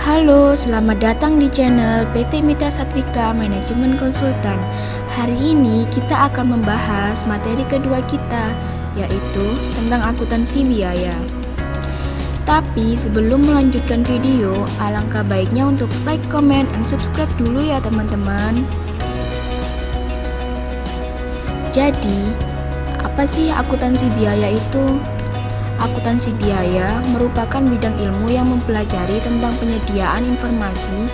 Halo, selamat datang di channel PT Mitra Satwika Manajemen Konsultan. Hari ini kita akan membahas materi kedua kita, yaitu tentang akuntansi biaya. Tapi sebelum melanjutkan video, alangkah baiknya untuk like, comment, and subscribe dulu ya teman-teman. Jadi, apa sih akuntansi biaya itu? Akuntansi biaya merupakan bidang ilmu yang mempelajari tentang penyediaan informasi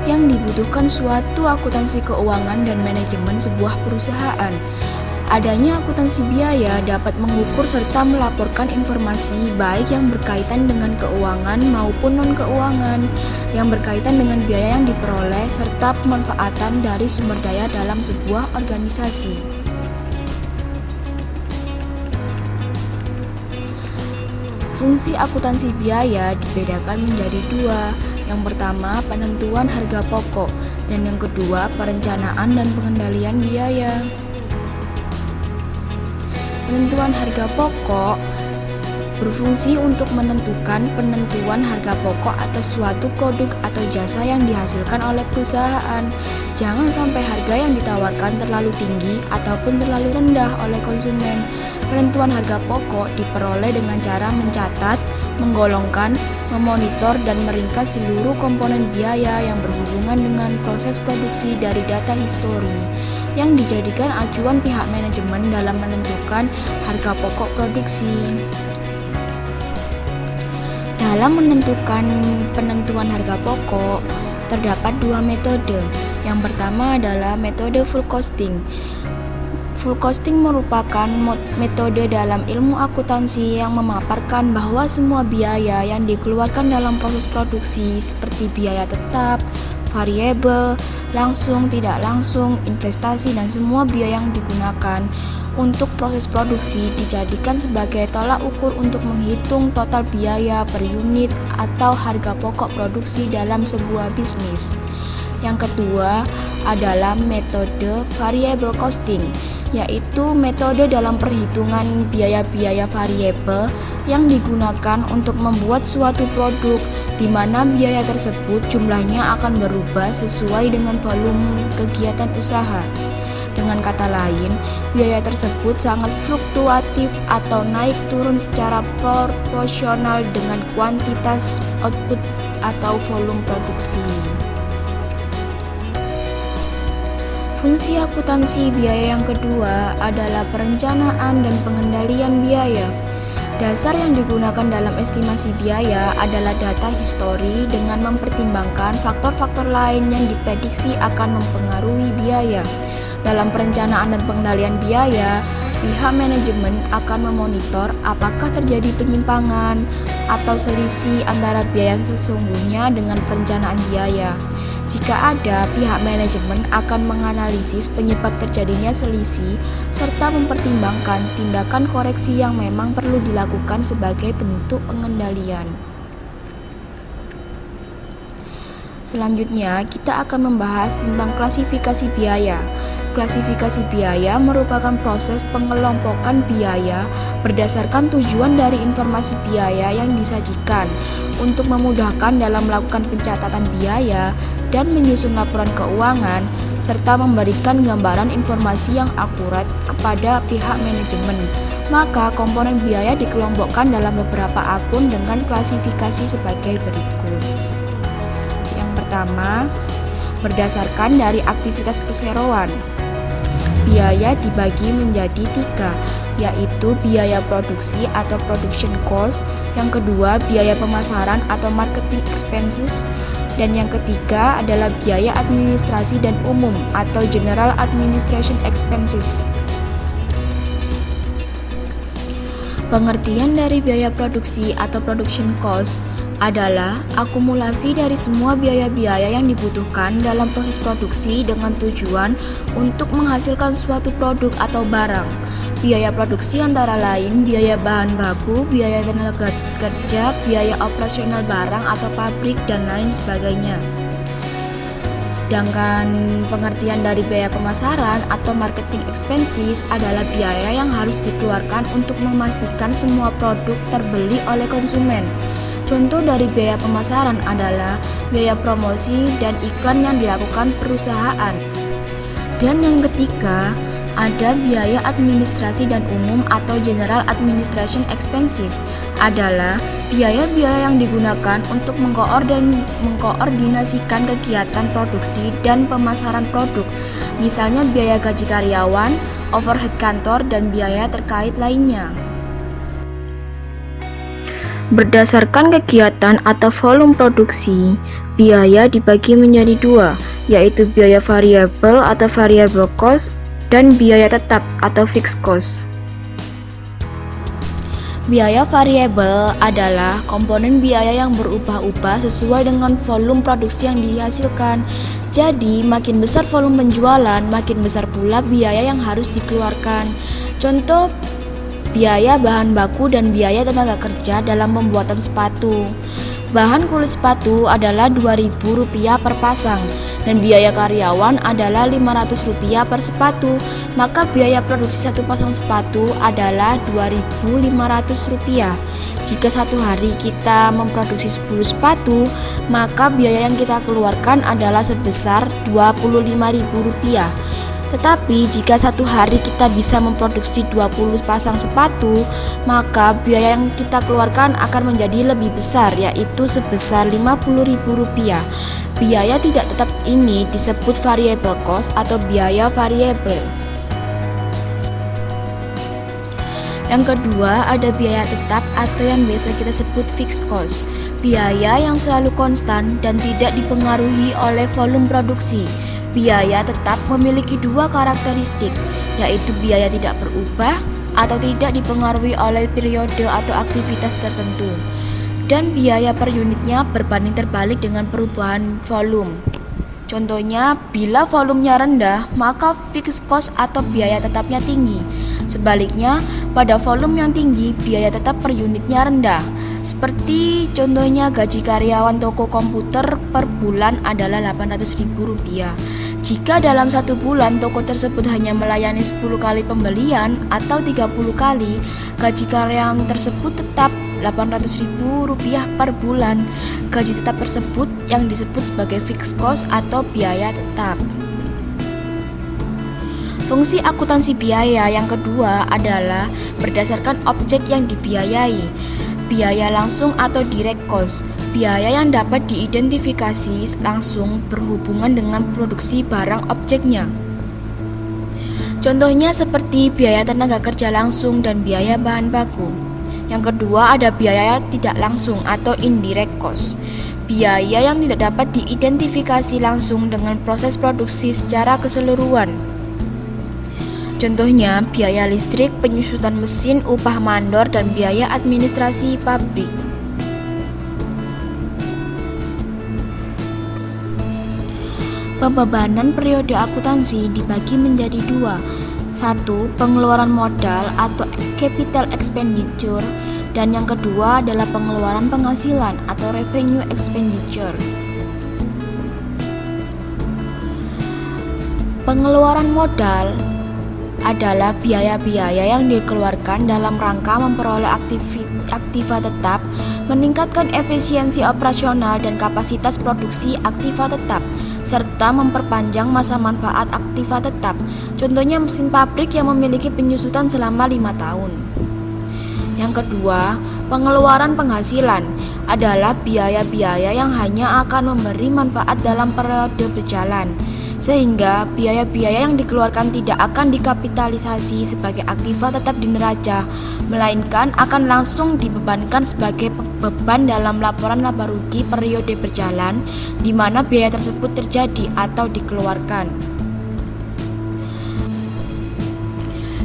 yang dibutuhkan suatu akuntansi keuangan dan manajemen sebuah perusahaan. Adanya akuntansi biaya dapat mengukur serta melaporkan informasi baik yang berkaitan dengan keuangan maupun non-keuangan, yang berkaitan dengan biaya yang diperoleh serta pemanfaatan dari sumber daya dalam sebuah organisasi. Fungsi akuntansi biaya dibedakan menjadi dua. Yang pertama, penentuan harga pokok, dan yang kedua, perencanaan dan pengendalian biaya. Penentuan harga pokok berfungsi untuk menentukan penentuan harga pokok atas suatu produk atau jasa yang dihasilkan oleh perusahaan. Jangan sampai harga yang ditawarkan terlalu tinggi ataupun terlalu rendah oleh konsumen. Penentuan harga pokok diperoleh dengan cara mencatat, menggolongkan, memonitor, dan meringkas seluruh komponen biaya yang berhubungan dengan proses produksi dari data histori yang dijadikan acuan pihak manajemen dalam menentukan harga pokok produksi. Dalam menentukan penentuan harga pokok, terdapat dua metode. Yang pertama adalah metode full costing. Full costing merupakan metode dalam ilmu akuntansi yang memaparkan bahwa semua biaya yang dikeluarkan dalam proses produksi seperti biaya tetap, variabel, langsung, tidak langsung, investasi, dan semua biaya yang digunakan untuk proses produksi dijadikan sebagai tolak ukur untuk menghitung total biaya per unit atau harga pokok produksi dalam sebuah bisnis. Yang kedua adalah metode variable costing, yaitu metode dalam perhitungan biaya-biaya variabel yang digunakan untuk membuat suatu produk, di mana biaya tersebut jumlahnya akan berubah sesuai dengan volume kegiatan usaha. Dengan kata lain, biaya tersebut sangat fluktuatif atau naik turun secara proporsional dengan kuantitas output atau volume produksi. Fungsi akuntansi biaya yang kedua adalah perencanaan dan pengendalian biaya. Dasar yang digunakan dalam estimasi biaya adalah data histori dengan mempertimbangkan faktor-faktor lain yang diprediksi akan mempengaruhi biaya. Dalam perencanaan dan pengendalian biaya, pihak manajemen akan memonitor apakah terjadi penyimpangan atau selisih antara biaya sesungguhnya dengan perencanaan biaya. Jika ada, pihak manajemen akan menganalisis penyebab terjadinya selisih serta mempertimbangkan tindakan koreksi yang memang perlu dilakukan sebagai bentuk pengendalian. Selanjutnya, kita akan membahas tentang klasifikasi biaya. Klasifikasi biaya merupakan proses pengelompokan biaya berdasarkan tujuan dari informasi biaya yang disajikan untuk memudahkan dalam melakukan pencatatan biaya dan menyusun laporan keuangan, serta memberikan gambaran informasi yang akurat kepada pihak manajemen. Maka komponen biaya dikelompokkan dalam beberapa akun dengan klasifikasi sebagai berikut. Yang pertama, berdasarkan dari aktivitas perseroan. Biaya dibagi menjadi tiga, yaitu biaya produksi atau production cost, yang kedua biaya pemasaran atau marketing expenses, dan yang ketiga adalah biaya administrasi dan umum atau general administration expenses. Pengertian dari biaya produksi atau production cost adalah akumulasi dari semua biaya-biaya yang dibutuhkan dalam proses produksi dengan tujuan untuk menghasilkan suatu produk atau barang. Biaya produksi antara lain biaya bahan baku, biaya tenaga kerja, biaya operasional barang atau pabrik, dan lain sebagainya. Sedangkan pengertian dari biaya pemasaran atau marketing expenses adalah biaya yang harus dikeluarkan untuk memastikan semua produk terbeli oleh konsumen. Contoh dari biaya pemasaran adalah biaya promosi dan iklan yang dilakukan perusahaan. Dan yang ketiga, ada biaya administrasi dan umum atau General Administration Expenses, adalah biaya-biaya yang digunakan untuk mengkoordinasikan kegiatan produksi dan pemasaran produk, misalnya biaya gaji karyawan, overhead kantor, dan biaya terkait lainnya. Berdasarkan kegiatan atau volume produksi, biaya dibagi menjadi dua, yaitu biaya variabel atau variable cost dan biaya tetap atau fixed cost. Biaya variabel adalah komponen biaya yang berubah-ubah sesuai dengan volume produksi yang dihasilkan. Jadi, makin besar volume penjualan, makin besar pula biaya yang harus dikeluarkan. Contoh biaya bahan baku dan biaya tenaga kerja dalam pembuatan sepatu. Bahan kulit sepatu adalah Rp2.000 per pasang dan biaya karyawan adalah Rp500 per sepatu. Maka biaya produksi satu pasang sepatu adalah Rp2.500. Jika satu hari kita memproduksi 10 sepatu, maka biaya yang kita keluarkan adalah sebesar Rp25.000. Tetapi jika satu hari kita bisa memproduksi 20 pasang sepatu, maka biaya yang kita keluarkan akan menjadi lebih besar, yaitu sebesar Rp50.000. Biaya tidak tetap ini disebut variable cost atau biaya variabel. Yang kedua, ada biaya tetap atau yang biasa kita sebut fixed cost, biaya yang selalu konstan dan tidak dipengaruhi oleh volume produksi. Biaya tetap memiliki dua karakteristik, yaitu biaya tidak berubah atau tidak dipengaruhi oleh periode atau aktivitas tertentu, dan biaya per unitnya berbanding terbalik dengan perubahan volume. Contohnya, bila volumenya rendah, maka fixed cost atau biaya tetapnya tinggi. Sebaliknya, pada volume yang tinggi, biaya tetap per unitnya rendah. Seperti contohnya gaji karyawan toko komputer per bulan adalah Rp800.000. Jika dalam satu bulan toko tersebut hanya melayani 10 kali pembelian atau 30 kali, gaji karyawan tersebut tetap Rp800.000 per bulan. Gaji tetap tersebut yang disebut sebagai fixed cost atau biaya tetap. Fungsi akuntansi biaya yang kedua adalah berdasarkan objek yang dibiayai. Biaya langsung atau direct cost, biaya yang dapat diidentifikasi langsung berhubungan dengan produksi barang objeknya. Contohnya seperti biaya tenaga kerja langsung dan biaya bahan baku. Yang kedua ada biaya tidak langsung atau indirect cost, biaya yang tidak dapat diidentifikasi langsung dengan proses produksi secara keseluruhan. Contohnya biaya listrik, penyusutan mesin, upah mandor, dan biaya administrasi pabrik. Pembebanan periode akuntansi dibagi menjadi dua. Satu, pengeluaran modal atau capital expenditure, dan yang kedua adalah pengeluaran penghasilan atau revenue expenditure. Pengeluaran modal adalah biaya-biaya yang dikeluarkan dalam rangka memperoleh aktiva tetap, meningkatkan efisiensi operasional dan kapasitas produksi aktiva tetap, serta memperpanjang masa manfaat aktiva tetap. Contohnya mesin pabrik yang memiliki penyusutan selama 5 tahun. Yang kedua, pengeluaran penghasilan adalah biaya-biaya yang hanya akan memberi manfaat dalam periode berjalan, sehingga biaya-biaya yang dikeluarkan tidak akan dikapitalisasi sebagai aktiva tetap di neraca, melainkan akan langsung dibebankan sebagai beban dalam laporan laba rugi periode berjalan di mana biaya tersebut terjadi atau dikeluarkan.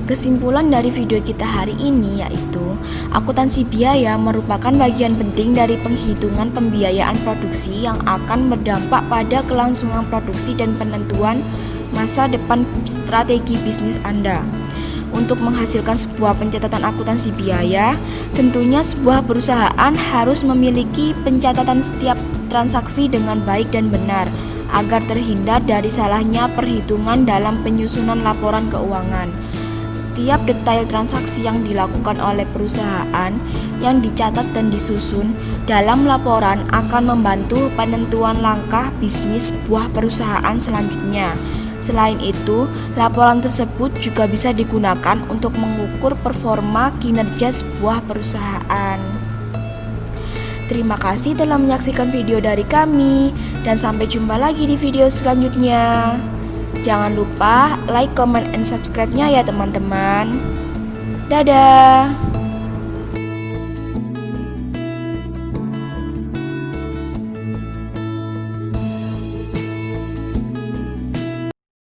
Kesimpulan dari video kita hari ini yaitu akuntansi biaya merupakan bagian penting dari penghitungan pembiayaan produksi yang akan berdampak pada kelangsungan produksi dan penentuan masa depan strategi bisnis Anda. Untuk menghasilkan sebuah pencatatan akuntansi biaya, tentunya sebuah perusahaan harus memiliki pencatatan setiap transaksi dengan baik dan benar agar terhindar dari salahnya perhitungan dalam penyusunan laporan keuangan. Setiap detail transaksi yang dilakukan oleh perusahaan yang dicatat dan disusun dalam laporan akan membantu penentuan langkah bisnis sebuah perusahaan selanjutnya. Selain itu, laporan tersebut juga bisa digunakan untuk mengukur performa kinerja sebuah perusahaan. Terima kasih telah menyaksikan video dari kami, dan sampai jumpa lagi di video selanjutnya. Jangan lupa like, comment, and subscribe-nya ya teman-teman. Dadah!